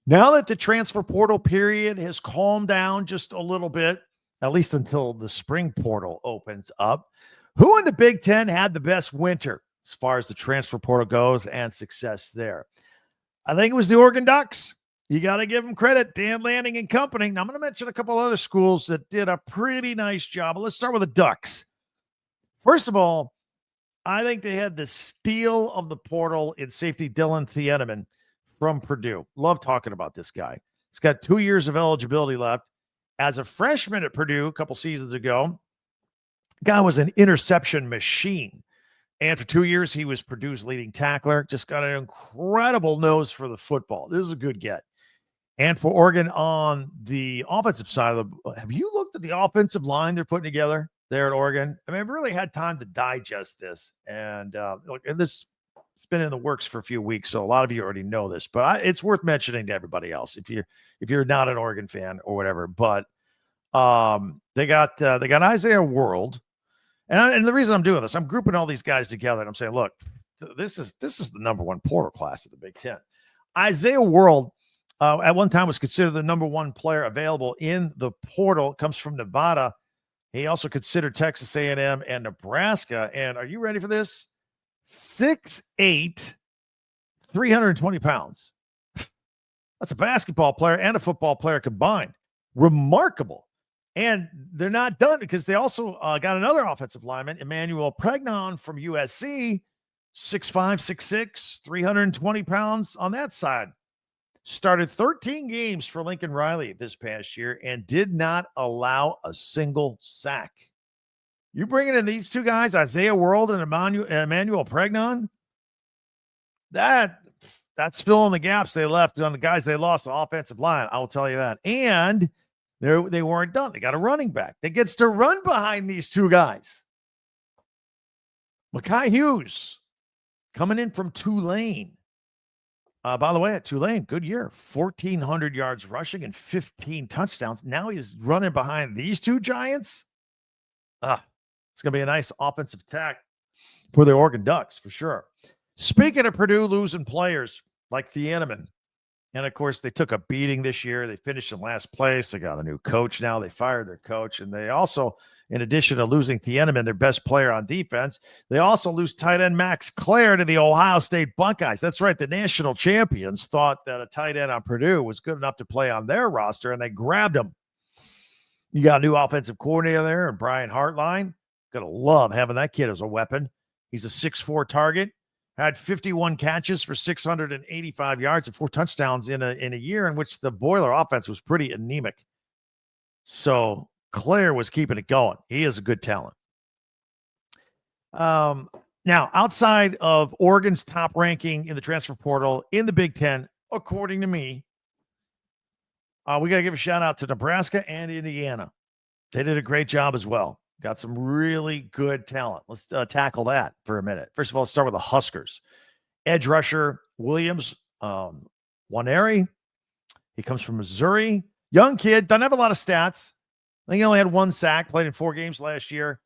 Now that the transfer portal period has calmed down just a little bit, at least until the spring portal opens up, who in the Big Ten had the best winter as far as the transfer portal goes and success there? I think it was the Oregon Ducks. You got to give them credit, Dan Lanning and company. Now, I'm going to mention a couple other schools that did a pretty nice job. But let's start with the Ducks. First of all, I think they had the steal of the portal in safety Dylan Thieneman from Purdue. Love talking about this guy. He's got 2 years of eligibility left. As a freshman at Purdue a couple seasons ago, guy was an interception machine. And for 2 years, he was Purdue's leading tackler. Just got an incredible nose for the football. This is a good get. And for Oregon on the offensive side of the, have you looked at the offensive line they're putting together there at Oregon? I mean, I've really had time to digest this. And look, this it's been in the works for a few weeks, so a lot of you already know this. But it's worth mentioning to everybody else if you're not an Oregon fan or whatever. But they got Isaiah World. And the reason I'm doing this, I'm grouping all these guys together, and I'm saying, look, this is the number one portal class of the Big Ten. Isaiah World, at one time, was considered the number one player available in the portal. Comes from Nevada. He also considered Texas A&M and Nebraska. And are you ready for this? 6'8", 320 pounds. That's a basketball player and a football player combined. Remarkable. And they're not done because they also got another offensive lineman, Emmanuel Pregnon from USC, 6'5", 6'6", 320 pounds on that side. Started 13 games for Lincoln Riley this past year and did not allow a single sack. You bringing in these two guys, Isaiah World and Emmanuel Pregnon, that's filling the gaps they left on the guys they lost the offensive line. I will tell you that. And they weren't done. They got a running back that gets to run behind these two guys. Mekhi Hughes coming in from Tulane. By the way, at Tulane, good year. 1,400 yards rushing and 15 touchdowns. Now he's running behind these two giants. It's going to be a nice offensive attack for the Oregon Ducks, for sure. Speaking of Purdue losing players like Thieneman, and, of course, they took a beating this year. They finished in last place. They got a new coach now. They fired their coach. And they also, in addition to losing Thieneman, their best player on defense, they also lose tight end Max Clare to the Ohio State Buckeyes. That's right. The national champions thought that a tight end on Purdue was good enough to play on their roster, and they grabbed him. You got a new offensive coordinator there, and Brian Hartline. Going to love having that kid as a weapon. He's a 6'4" target. Had 51 catches for 685 yards and 4 touchdowns in a year in which the Boiler offense was pretty anemic. So Claire was keeping it going. He is a good talent. Now, outside of Oregon's top ranking in the transfer portal in the Big Ten, according to me, we got to give a shout out to Nebraska and Indiana. They did a great job as well. Got some really good talent. Let's tackle that for a minute. First of all, let's start with the Huskers. Edge rusher Williams Nwaneri. He comes from Missouri. Young kid. Doesn't have a lot of stats. I think he only had 1 sack. Played in 4 games last year.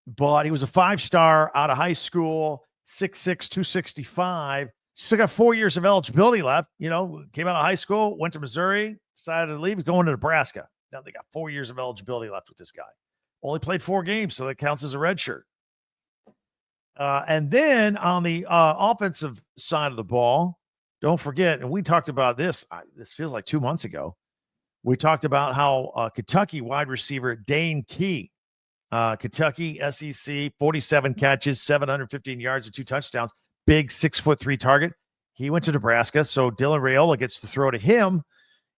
But he was a 5-star out of high school. 6'6", 265. Still got 4 years of eligibility left. You know, came out of high school, went to Missouri, decided to leave. He's going to Nebraska. Now they got 4 years of eligibility left with this guy. Only played 4 games, so that counts as a red shirt. And then on the offensive side of the ball, don't forget, and we talked about this, this feels like 2 months ago, we talked about how Kentucky wide receiver Dane Key, Kentucky SEC, 47 catches, 715 yards and 2 touchdowns, big 6'3" target. He went to Nebraska, so Dylan Raiola gets to throw to him.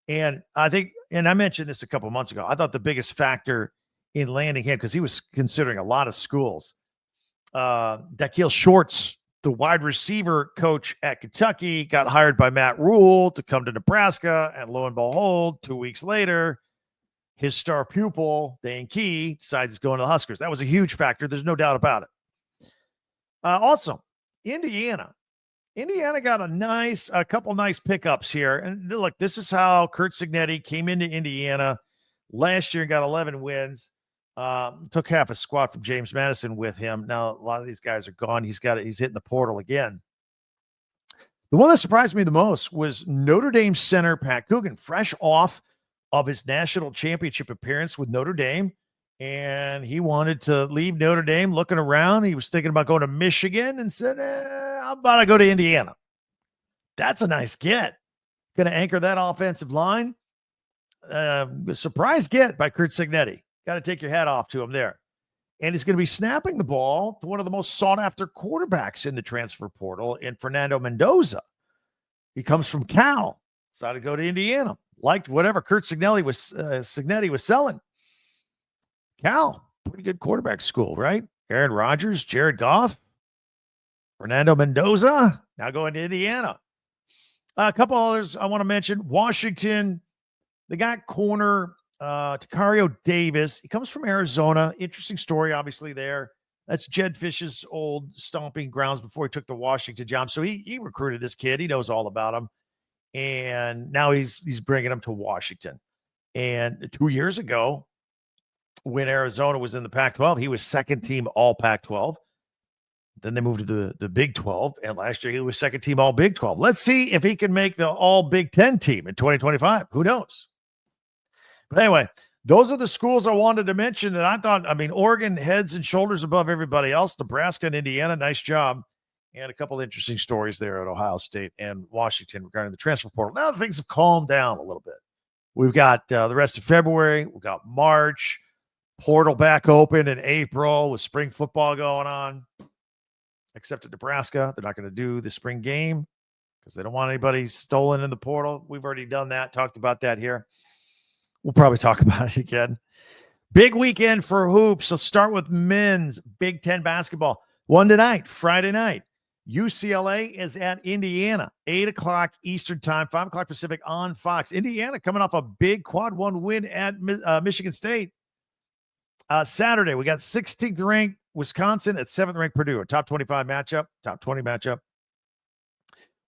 And I think, and I mentioned this a couple months ago, I thought the biggest factor in landing him, because he was considering a lot of schools. Dakiel Shorts, the wide receiver coach at Kentucky, got hired by Matt Rule to come to Nebraska, and lo and behold, 2 weeks later, his star pupil, Dane Key, decides he's going to the Huskers. That was a huge factor. There's no doubt about it. Also, Indiana got a couple nice pickups here. And look, this is how Curt Cignetti came into Indiana last year and got 11 wins. Took half a squad from James Madison with him. Now, a lot of these guys are gone. He's hitting the portal again. The one that surprised me the most was Notre Dame center Pat Coogan, fresh off of his national championship appearance with Notre Dame. And he wanted to leave Notre Dame, looking around. He was thinking about going to Michigan and said, how about I go to Indiana? That's a nice get. Going to anchor that offensive line. Surprise get by Curt Cignetti. Got to take your hat off to him there. And he's going to be snapping the ball to one of the most sought-after quarterbacks in the transfer portal, in Fernando Mendoza. He comes from Cal, decided to go to Indiana. Liked whatever Curt Cignetti was selling. Cal, pretty good quarterback school, right? Aaron Rodgers, Jared Goff, Fernando Mendoza, now going to Indiana. A couple others I want to mention. Washington, they got corner Tacario Davis. He comes from Arizona. Interesting story, obviously, there. That's Jed Fish's old stomping grounds before he took the Washington job. So he recruited this kid. He knows all about him. And now he's bringing him to Washington. And 2 years ago, when Arizona was in the Pac-12, he was second team all Pac-12. Then they moved to the Big 12. And last year, he was second team all Big 12. Let's see if he can make the all Big 10 team in 2025. Who knows? But anyway, those are the schools I wanted to mention that I thought, Oregon heads and shoulders above everybody else. Nebraska and Indiana, nice job. And a couple of interesting stories there at Ohio State and Washington regarding the transfer portal. Now things have calmed down a little bit. We've got the rest of February. We've got March. Portal back open in April with spring football going on. Except at Nebraska, they're not going to do the spring game because they don't want anybody stolen in the portal. We've already done that, talked about that here. We'll probably talk about it again. Big weekend for hoops. Let's start with men's Big Ten basketball. One tonight, Friday night. UCLA is at Indiana, 8 o'clock Eastern time, 5 o'clock Pacific on Fox. Indiana coming off a big quad one win at Michigan State. Saturday, we got 16th ranked Wisconsin at 7th ranked Purdue, a top 25 matchup, top 20 matchup.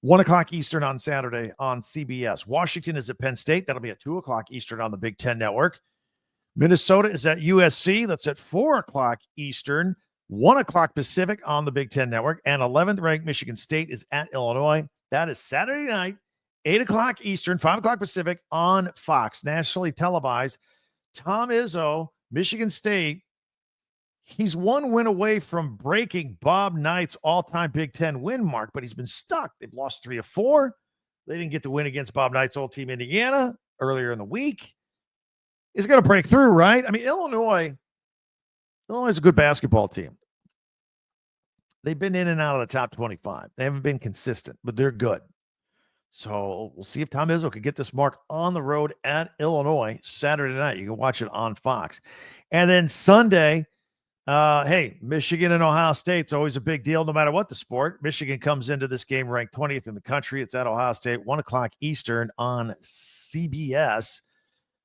1 o'clock Eastern on Saturday on CBS. Washington is at Penn State. That'll be at 2 o'clock Eastern on the Big Ten Network. Minnesota is at USC. That's at 4 o'clock Eastern, 1 o'clock Pacific on the Big Ten Network. And 11th ranked Michigan State is at Illinois. That is Saturday night, 8 o'clock Eastern, 5 o'clock Pacific on Fox, nationally televised. Tom Izzo, Michigan State, he's one win away from breaking Bob Knight's all-time Big Ten win mark, but he's been stuck. They've lost 3 of 4. They didn't get the win against Bob Knight's old team, Indiana, earlier in the week. He's going to break through, right? Illinois is a good basketball team. They've been in and out of the top 25. They haven't been consistent, but they're good. So we'll see if Tom Izzo can get this mark on the road at Illinois Saturday night. You can watch it on Fox. And then Sunday, Michigan and Ohio State's always a big deal no matter what the sport. Michigan comes into this game ranked 20th in the country. It's at Ohio State, 1 o'clock Eastern on CBS.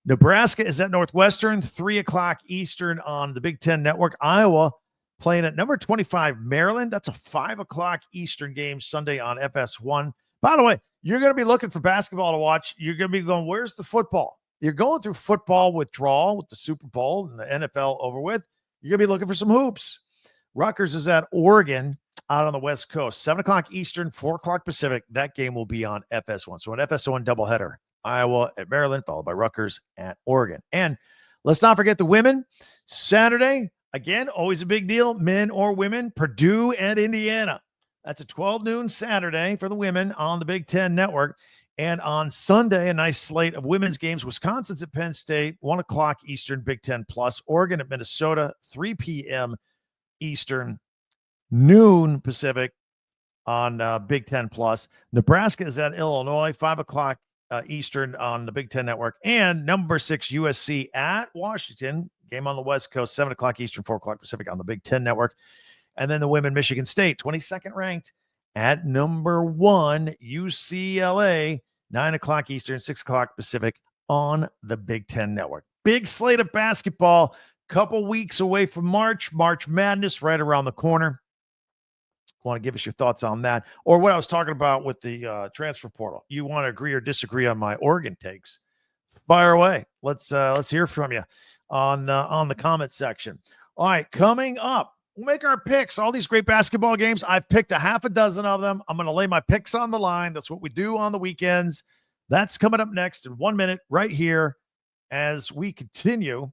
Nebraska is at Northwestern, 3 o'clock Eastern on the Big Ten Network. Iowa playing at number 25, Maryland. That's a 5 o'clock Eastern game Sunday on FS1. By the way, you're going to be looking for basketball to watch. You're going to be going, where's the football? You're going through football withdrawal with the Super Bowl and the NFL over with. You're going to be looking for some hoops. Rutgers is at Oregon out on the West Coast, 7 o'clock Eastern, 4 o'clock Pacific. That game will be on FS1. So an FS1 doubleheader. Iowa at Maryland, followed by Rutgers at Oregon. And let's not forget the women. Saturday, again, always a big deal, men or women, Purdue and Indiana. That's a 12 noon Saturday for the women on the Big Ten Network. And on Sunday, a nice slate of women's games. Wisconsin's at Penn State, 1 o'clock Eastern, Big Ten Plus. Oregon at Minnesota, 3 p.m. Eastern, noon Pacific on Big Ten Plus. Nebraska is at Illinois, 5 o'clock Eastern on the Big Ten Network. And number 6, USC at Washington. Game on the West Coast, 7 o'clock Eastern, 4 o'clock Pacific on the Big Ten Network. And then the women, Michigan State, 22nd ranked at number 1, UCLA, 9 o'clock Eastern, 6 o'clock Pacific on the Big Ten Network. Big slate of basketball, couple weeks away from March Madness right around the corner. Want to give us your thoughts on that, or what I was talking about with the transfer portal. You want to agree or disagree on my Oregon takes? Fire away. Let's hear from you on the comment section. All right, coming up, We'll make our picks. All these great basketball games. I've picked a half a dozen of them. I'm going to lay my picks on the line. That's what we do on the weekends. That's coming up next in 1 minute right here as we continue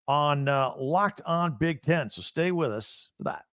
on Locked On Big Ten. So stay with us for that.